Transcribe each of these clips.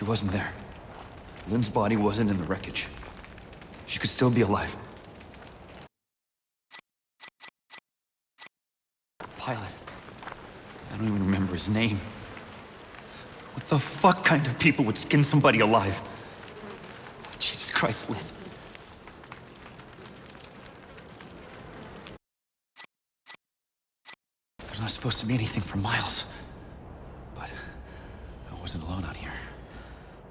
She wasn't there. Lynn's body wasn't in the wreckage. She could still be alive. Pilot. I don't even remember his name. What the fuck kind of people would skin somebody alive? Oh, Jesus Christ, Lynn. There's not supposed to be anything for miles. But I wasn't alone out here.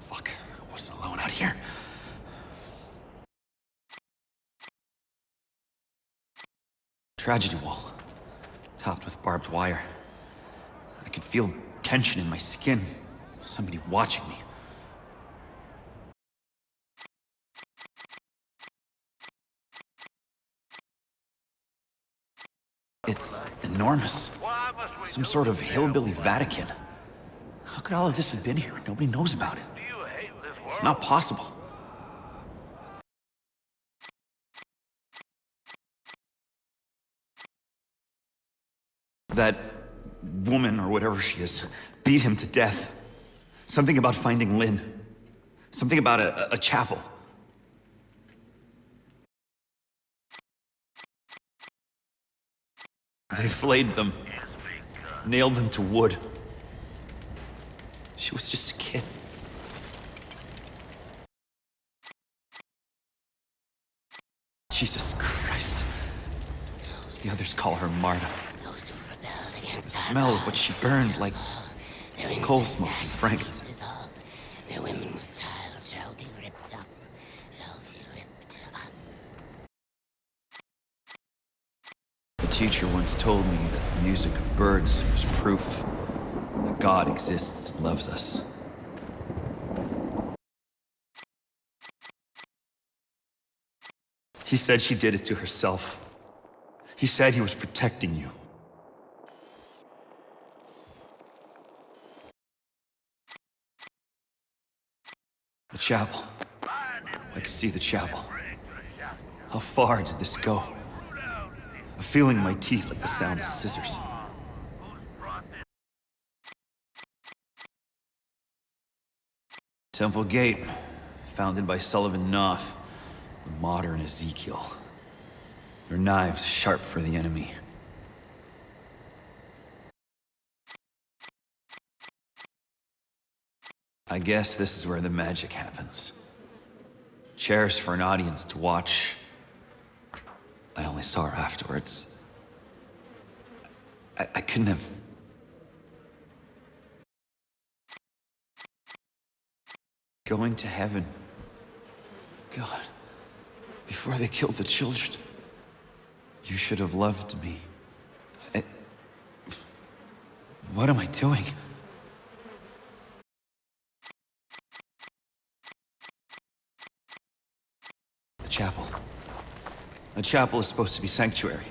Fuck, I wasn't alone out here. Tragedy wall, topped with barbed wire. I could feel tension in my skin. Somebody watching me. It's enormous. Some sort of hillbilly Vatican. How could all of this have been here? Nobody knows about it. It's not possible. That woman, or whatever she is, beat him to death. Something about finding Lynn. Something about a chapel. They flayed them. Nailed them to wood. She was just a kid. Jesus Christ. The others call her Marta. The smell of what she burned, like coal smoke and frankincense. Their women with child shall be ripped up. Shall be ripped up. The teacher once told me that the music of birds was proof that God exists and loves us. He said she did it to herself. He said he was protecting you. The chapel. I could see the chapel. How far did this go? A feeling in my teeth like the sound of scissors. Temple Gate, founded by Sullivan Noth, the modern Ezekiel. Their knives sharp for the enemy. I guess this is where the magic happens. Chairs for an audience to watch. I only saw her afterwards. I couldn't have... Going to heaven. God, before they killed the children, you should have loved me. What am I doing? The chapel. The chapel is supposed to be sanctuary.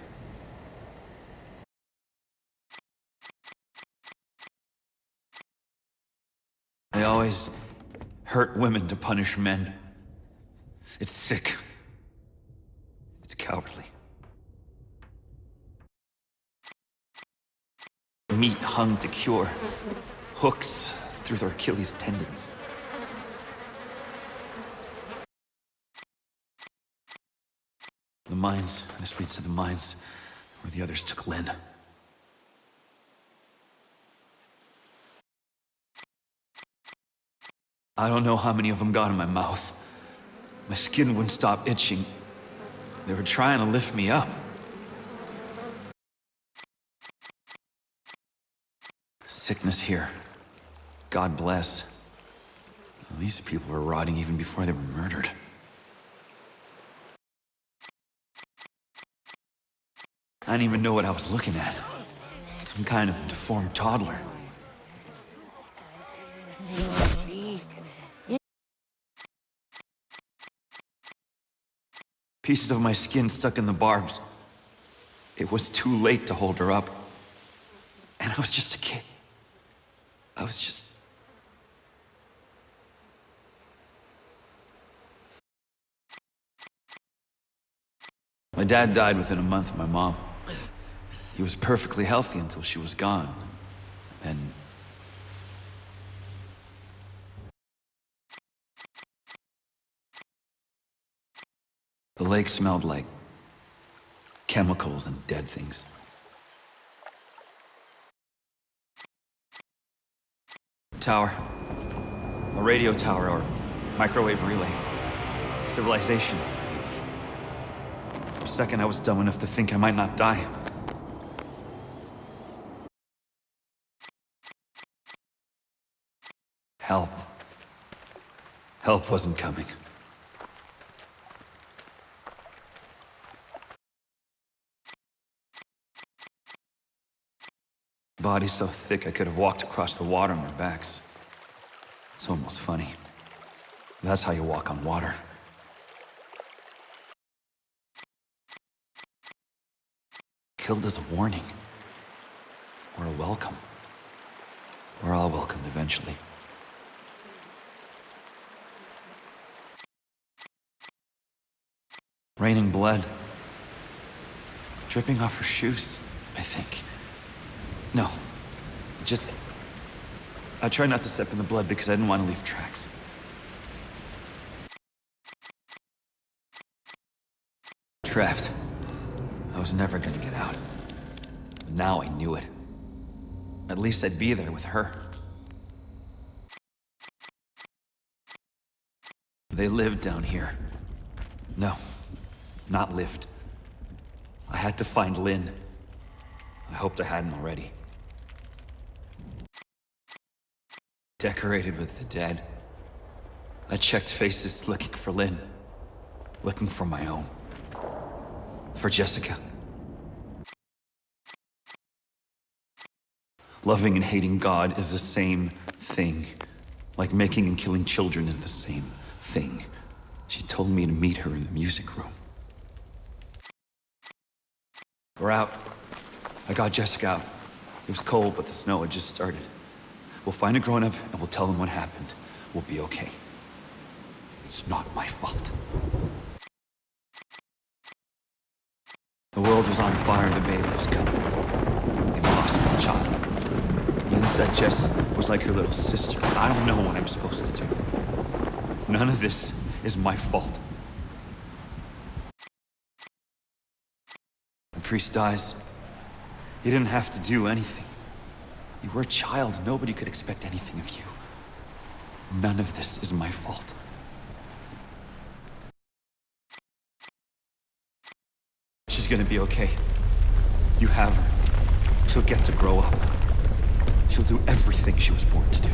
They always hurt women to punish men. It's sick. It's cowardly. Meat hung to cure. Hooks through their Achilles tendons. The mines. This leads to the mines where the others took Lynn. I don't know how many of them got in my mouth. My skin wouldn't stop itching. They were trying to lift me up. Sickness here. God bless. Well, these people were rotting even before they were murdered. I didn't even know what I was looking at. Some kind of deformed toddler. Pieces of my skin stuck in the barbs. It was too late to hold her up. And I was just a kid. I was just... My dad died within a month of my mom. He was perfectly healthy until she was gone. And The lake smelled like chemicals and dead things. Tower. A radio tower or microwave relay. Civilization, maybe. For a second I was dumb enough to think I might not die. Help. Help wasn't coming. Body so thick I could have walked across the water on their backs. It's almost funny. That's how you walk on water. Killed as a warning. Or a welcome. We're all welcomed eventually. Raining blood. Dripping off her shoes, I think. No. I tried not to step in the blood because I didn't want to leave tracks. Trapped. I was never gonna get out. But now I knew it. At least I'd be there with her. They lived down here. No, not lived. I had to find Lynn. I hoped I hadn't already. Decorated with the dead. I checked faces looking for Lynn. Looking for my own. For Jessica. Loving and hating God is the same thing. Like making and killing children is the same thing. She told me to meet her in the music room. We're out. I got Jessica out. It was cold, but the snow had just started. We'll find a grown-up and we'll tell them what happened. We'll be okay. It's not my fault. The world was on fire, the baby was coming. The impossible child. Lynn said Jess was like her little sister. I don't know what I'm supposed to do. None of this is my fault. The priest dies. He didn't have to do anything. You were a child. Nobody could expect anything of you. None of this is my fault. She's gonna be okay. You have her. She'll get to grow up. She'll do everything she was born to do.